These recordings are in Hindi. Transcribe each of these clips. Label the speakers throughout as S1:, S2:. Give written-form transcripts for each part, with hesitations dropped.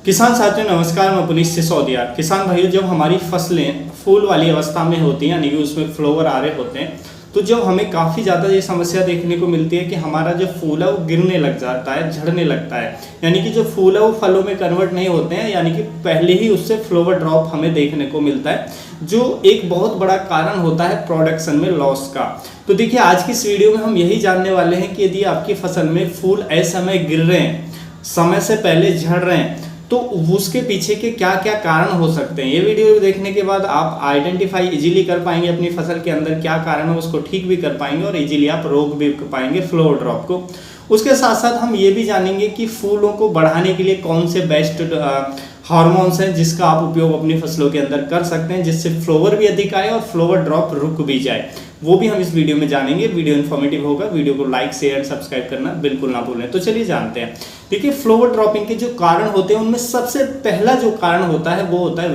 S1: किसान साथियों नमस्कार, मैं पुनीत सिसोदिया। किसान भाइयों, जब हमारी फसलें फूल वाली अवस्था में होती हैं यानी कि उसमें फ्लावर आ रहे होते हैं, तो जब हमें काफ़ी ज़्यादा ये समस्या देखने को मिलती है कि हमारा जो फूल है वो गिरने लग जाता है, झड़ने लगता है। यानी कि जो फूल है वो फलों में कन्वर्ट नहीं होते हैं, यानी कि पहले ही उससे फ्लावर ड्रॉप हमें देखने को मिलता है, जो एक बहुत बड़ा कारण होता है प्रोडक्शन में लॉस का। तो देखिए, आज की इस वीडियो में हम यही जानने वाले हैं कि यदि आपकी फसल में फूल असमय गिर रहे हैं, समय से पहले झड़ रहे हैं, तो उसके पीछे के क्या क्या कारण हो सकते हैं। ये वीडियो देखने के बाद आप आइडेंटिफाई इजीली कर पाएंगे अपनी फसल के अंदर क्या कारण है, उसको ठीक भी कर पाएंगे और इजीली आप रोक भी कर पाएंगे फ्लावर ड्रॉप को। उसके साथ साथ हम ये भी जानेंगे कि फूलों को बढ़ाने के लिए कौन से बेस्ट हार्मोन्स हैं जिसका आप उपयोग अपनी फसलों के अंदर कर सकते हैं, जिससे फ्लावर भी अधिक आए और फ्लावर ड्रॉप रुक भी जाए। वो भी हम इस वीडियो में जानेंगे। वीडियो इन्फॉर्मेटिव होगा, वीडियो को लाइक शेयर सब्सक्राइब करना बिल्कुल ना भूलें। तो चलिए जानते हैं। देखिए, फ्लावर ड्रॉपिंग के जो कारण होते हैं उनमें सबसे पहला जो कारण होता है वो होता है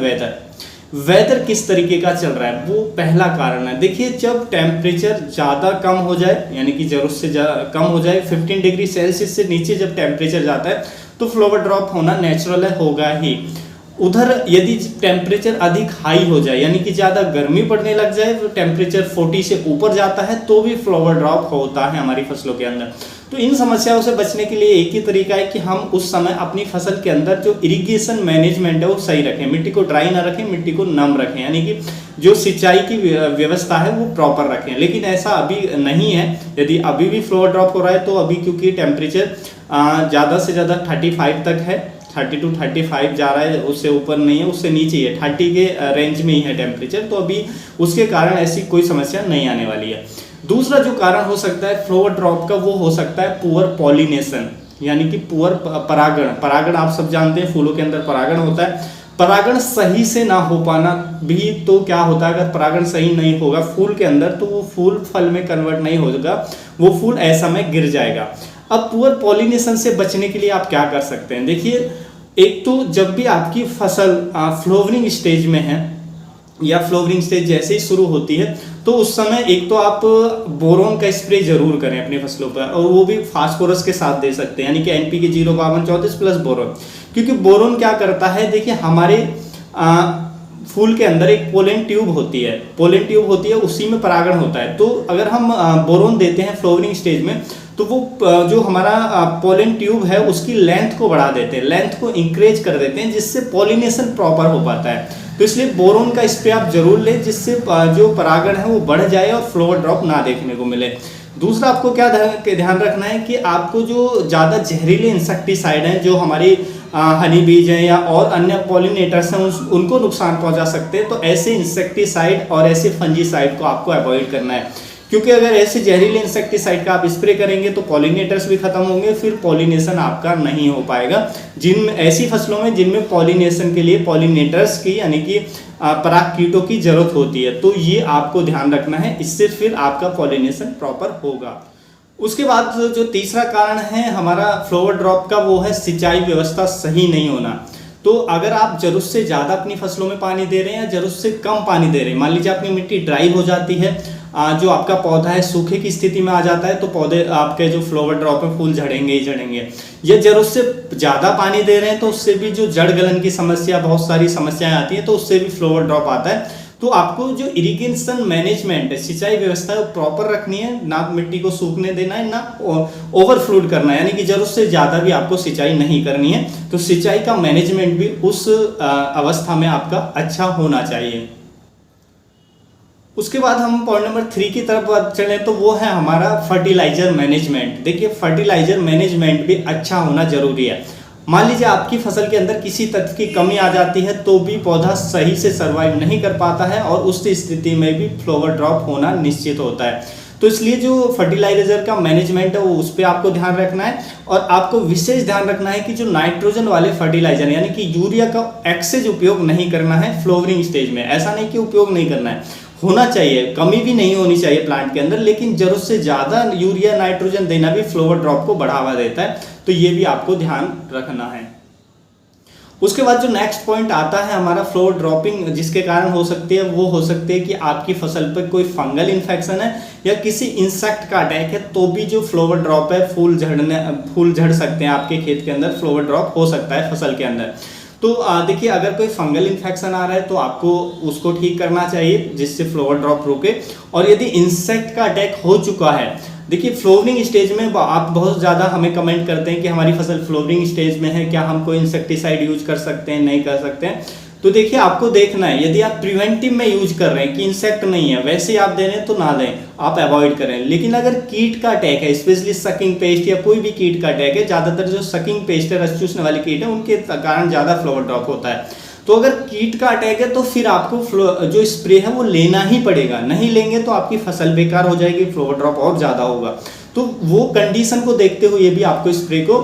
S1: वेदर किस तरीके का चल रहा है, वो पहला कारण है। देखिए, जब टेम्परेचर ज़्यादा कम हो जाए, यानी कि जरूरत से कम हो जाए, 15 डिग्री सेल्सियस से नीचे जब टेम्परेचर जाता है तो फ्लावर ड्रॉप होना नेचुरल है, होगा ही। उधर यदि टेम्परेचर अधिक हाई हो जाए, यानी कि ज़्यादा गर्मी पड़ने लग जाए, तो टेम्परेचर 40 से ऊपर जाता है तो भी फ्लावर ड्रॉप होता है हमारी फसलों के अंदर। तो इन समस्याओं से बचने के लिए एक ही तरीका है कि हम उस समय अपनी फसल के अंदर जो इरिगेशन मैनेजमेंट है वो सही रखें, मिट्टी को ड्राई ना रखें, मिट्टी को नम रखें, यानी कि जो सिंचाई की व्यवस्था है वो प्रॉपर रखें। लेकिन ऐसा अभी नहीं है। यदि अभी भी फ्लावर ड्रॉप हो रहा है तो अभी क्योंकि टेम्परेचर ज़्यादा से ज़्यादा 35 तक है, 30 to 35 जा रहा है, उससे ऊपर नहीं है, उससे नीचे ही है, 30 के रेंज में ही है टेम्परेचर, तो अभी उसके कारण ऐसी कोई समस्या नहीं आने वाली है। दूसरा जो कारण हो सकता है फ्लावर ड्रॉप का वो हो सकता है पुअर पॉलिनेशन, यानी कि पुअर परागण आप सब जानते हैं, फूलों के अंदर परागण होता है। परागण सही से ना हो पाना भी तो क्या होता है, अगर परागण सही नहीं होगा फूल के अंदर तो वो फूल फल में कन्वर्ट नहीं होगा, वो फूल असमय गिर जाएगा। अब पुअर पॉलिनेशन से बचने के लिए आप क्या कर सकते हैं। देखिए, एक तो जब भी आपकी फसल फ्लावरिंग स्टेज में है या फ्लावरिंग स्टेज जैसे ही शुरू होती है तो उस समय एक तो आप बोरोन का स्प्रे जरूर करें अपनी फसलों पर, और वो भी फास्फोरस के साथ दे सकते हैं, यानी कि NPK 05234 प्लस बोरोन। क्योंकि बोरोन क्या करता है, देखिए हमारे फूल के अंदर एक पोलन ट्यूब होती है, उसी में परागण होता है। तो अगर हम बोरोन देते हैं फ्लावरिंग स्टेज में तो वो जो हमारा पोलन ट्यूब है उसकी लेंथ को बढ़ा देते हैं, लेंथ को इंक्रीज कर देते हैं, जिससे पॉलिनेशन प्रॉपर हो पाता है। तो इसलिए बोरोन का स्प्रे आप जरूर लें, जिससे जो परागण है वो बढ़ जाए और फ्लावर ड्रॉप ना देखने को मिले। दूसरा आपको क्या ध्यान रखना है कि आपको जो ज़्यादा जहरीले इंसेक्टिसाइड हैं जो हमारी हनी बीज हैं या और अन्य पॉलिनेटर्स हैं उनको नुकसान पहुंचा सकते हैं, तो ऐसे इंसेक्टिसाइड और ऐसे फंजीसाइड को आपको अवॉइड करना है। क्योंकि अगर ऐसे जहरीले इंसेक्टिसाइड का आप स्प्रे करेंगे तो पॉलिनेटर्स भी खत्म होंगे, फिर पॉलिनेशन आपका नहीं हो पाएगा। ऐसी फसलों में जिनमें पॉलिनेशन के लिए पॉलिनेटर्स की यानी कि पराग कीटों की जरूरत होती है, तो ये आपको ध्यान रखना है, इससे फिर आपका पॉलिनेशन प्रॉपर होगा। उसके बाद जो तीसरा कारण है हमारा फ्लावर ड्रॉप का, वो है सिंचाई व्यवस्था सही नहीं होना। तो अगर आप जरूरत से ज़्यादा अपनी फसलों में पानी दे रहे हैं या जरूरत से कम पानी दे रहे हैं, मान लीजिए अपनी मिट्टी ड्राई हो जाती है, जो आपका पौधा है सूखे की स्थिति में आ जाता है, तो पौधे आपके जो फ्लावर ड्रॉप है फूल झड़ेंगे ही झड़ेंगे। या जरूरत से ज़्यादा पानी दे रहे हैं तो उससे भी जो जड़ गलन की समस्या, बहुत सारी समस्याएं आती हैं, तो उससे भी फ्लावर ड्रॉप आता है। तो आपको जो इरिगेशन मैनेजमेंट है, सिंचाई व्यवस्था है, वो प्रॉपर रखनी है, ना मिट्टी को सूखने देना है, ना ओवरफ्लूड करना है, यानी कि जरूरत से ज़्यादा भी आपको सिंचाई नहीं करनी है। तो सिंचाई का मैनेजमेंट भी उस अवस्था में आपका अच्छा होना चाहिए। उसके बाद हम पॉइंट नंबर 3 की तरफ चलें तो वो है हमारा फर्टिलाइजर मैनेजमेंट। देखिए, फर्टिलाइजर मैनेजमेंट भी अच्छा होना जरूरी है। मान लीजिए आपकी फसल के अंदर किसी तत्व की कमी आ जाती है तो भी पौधा सही से सर्वाइव नहीं कर पाता है और उस स्थिति में भी फ्लावर ड्रॉप होना निश्चित होता है। तो इसलिए जो फर्टिलाइजर का मैनेजमेंट है वो उस पर आपको ध्यान रखना है, और आपको विशेष ध्यान रखना है कि जो नाइट्रोजन वाले फर्टिलाइजर यानी कि यूरिया का एक्सेस उपयोग नहीं करना है फ्लावरिंग स्टेज में। ऐसा नहीं कि उपयोग नहीं करना है, होना चाहिए, कमी भी नहीं होनी चाहिए प्लांट के अंदर, लेकिन जरूरत से ज़्यादा यूरिया नाइट्रोजन देना भी फ्लावर ड्रॉप को बढ़ावा देता है, तो ये भी आपको ध्यान रखना है। उसके बाद जो नेक्स्ट पॉइंट आता है हमारा फ्लोवर ड्रॉपिंग, जिसके कारण हो सकती है वो हो सकती है कि आपकी फसल पर कोई फंगल इन्फेक्शन है या किसी इंसेक्ट का अटैक है, तो भी जो फ्लोवर ड्रॉप है फूल झड़ सकते हैं आपके खेत के अंदर, फ्लोवर ड्रॉप हो सकता है फसल के अंदर। तो देखिए अगर कोई फंगल इन्फेक्शन आ रहा है तो आपको उसको ठीक करना चाहिए जिससे फ्लोवर ड्रॉप रुके। और यदि इंसेक्ट का अटैक हो चुका है, देखिए फ्लोवरिंग स्टेज में आप बहुत ज़्यादा हमें कमेंट करते हैं कि हमारी फसल फ्लोवरिंग स्टेज में है, क्या हम कोई इंसेक्टिसाइड यूज कर सकते हैं, नहीं कर सकते हैं। तो देखिए आपको देखना है, यदि आप प्रिवेंटिव में यूज कर रहे हैं कि इंसेक्ट नहीं है वैसे आप दे रहे हैं तो ना दें, आप अवॉइड करें। लेकिन अगर कीट का अटैक है, स्पेशली सकिंग पेस्ट या कोई भी कीट का अटैक है, ज़्यादातर जो सकिंग पेस्ट है, रस चूसने वाली कीट है, उनके कारण ज़्यादा फ्लोवर ड्रॉप होता है। तो अगर कीट का अटैक है तो फिर आपको जो स्प्रे है वो लेना ही पड़ेगा, नहीं लेंगे तो आपकी फसल बेकार हो जाएगी, फ्लोवर ड्रॉप और ज़्यादा होगा। तो वो कंडीशन को देखते हुए भी आपको स्प्रे को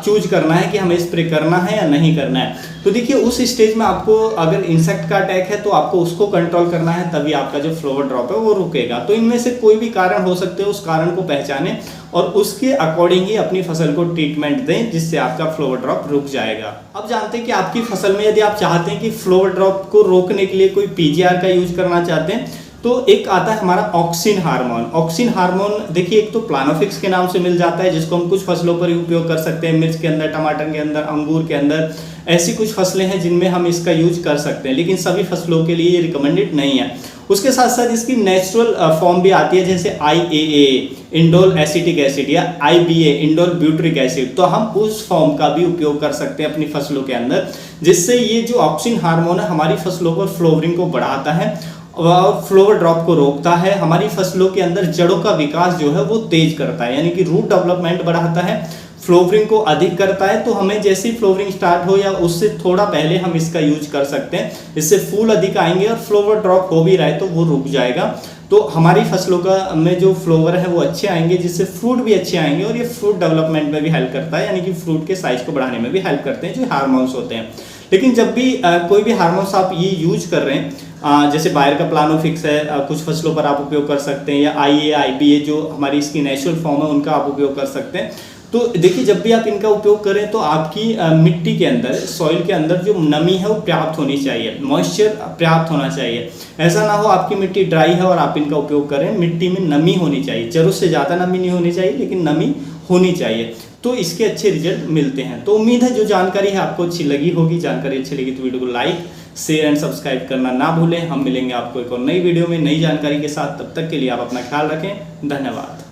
S1: चूज करना है कि हमें स्प्रे करना है या नहीं करना है। तो देखिए उस स्टेज में आपको अगर इंसेक्ट का अटैक है तो आपको उसको कंट्रोल करना है, तभी आपका जो फ्लोवर ड्रॉप है वो रुकेगा। तो इनमें से कोई भी कारण हो सकते हैं, उस कारण को पहचानें और उसके अकॉर्डिंग ही अपनी फसल को ट्रीटमेंट दें जिससे आपका फ्लोवर ड्रॉप रुक जाएगा। अब जानते हैं कि आपकी फसल में यदि आप चाहते हैं कि फ्लोवर ड्रॉप को रोकने के लिए कोई पीजीआर का यूज करना चाहते हैं तो एक आता है हमारा ऑक्सिन हार्मोन। ऑक्सिन हार्मोन देखिए एक तो प्लानोफिक्स के नाम से मिल जाता है जिसको हम कुछ फसलों पर ही उपयोग कर सकते हैं, मिर्च के अंदर, टमाटर के अंदर, अंगूर के अंदर, ऐसी कुछ फसलें हैं जिनमें हम इसका यूज कर सकते हैं, लेकिन सभी फसलों के लिए ये रिकमेंडेड नहीं है। उसके साथ साथ इसकी नेचुरल फॉर्म भी आती है जैसे IAA इंडोल एसिटिक एसिड या IBA इंडोल ब्यूटरिक एसिड, तो हम उस फॉर्म का भी उपयोग कर सकते हैं अपनी फसलों के अंदर, जिससे ये जो ऑक्सिन हार्मोन है हमारी फसलों पर फ्लोवरिंग को बढ़ाता है और फ्लोवर ड्रॉप को रोकता है, हमारी फसलों के अंदर जड़ों का विकास जो है वो तेज करता है, यानी कि रूट डेवलपमेंट बढ़ाता है, फ्लोवरिंग को अधिक करता है। तो हमें जैसे ही फ्लोवरिंग स्टार्ट हो या उससे थोड़ा पहले हम इसका यूज कर सकते हैं, इससे फूल अधिक आएंगे और फ्लोवर ड्रॉप हो भी रहा है तो वो रुक जाएगा। तो हमारी फसलों का में जो फ्लोवर है वो अच्छे आएंगे, जिससे फ्रूट भी अच्छे आएंगे और ये फ्रूट डेवलपमेंट में भी हेल्प करता है, यानी कि फ्रूट के साइज को बढ़ाने में भी हेल्प करते हैं जो हार्मोन्स होते हैं। लेकिन जब भी कोई भी हार्मोन्स आप ये यूज कर रहे हैं, जैसे बायर का प्लानोफिक्स है, कुछ फसलों पर आप उपयोग कर सकते हैं, या IA IBA जो हमारी इसकी नेचुरल फॉर्म है उनका आप उपयोग कर सकते हैं। तो देखिए जब भी आप इनका उपयोग करें तो आपकी मिट्टी के अंदर, सॉइल के अंदर जो नमी है वो पर्याप्त होनी चाहिए, मॉइस्चर पर्याप्त होना चाहिए। ऐसा ना हो आपकी मिट्टी ड्राई है और आप इनका उपयोग करें, मिट्टी में नमी होनी चाहिए, जरूरत से ज़्यादा नमी नहीं होनी चाहिए लेकिन नमी होनी चाहिए, तो इसके अच्छे रिजल्ट मिलते हैं। तो उम्मीद है जो जानकारी है आपको अच्छी लगी होगी। जानकारी अच्छी लगी तो वीडियो को लाइक, शेयर एंड सब्सक्राइब करना ना भूलें। हम मिलेंगे आपको एक और नई वीडियो में नई जानकारी के साथ, तब तक के लिए आप अपना ख्याल रखें। धन्यवाद।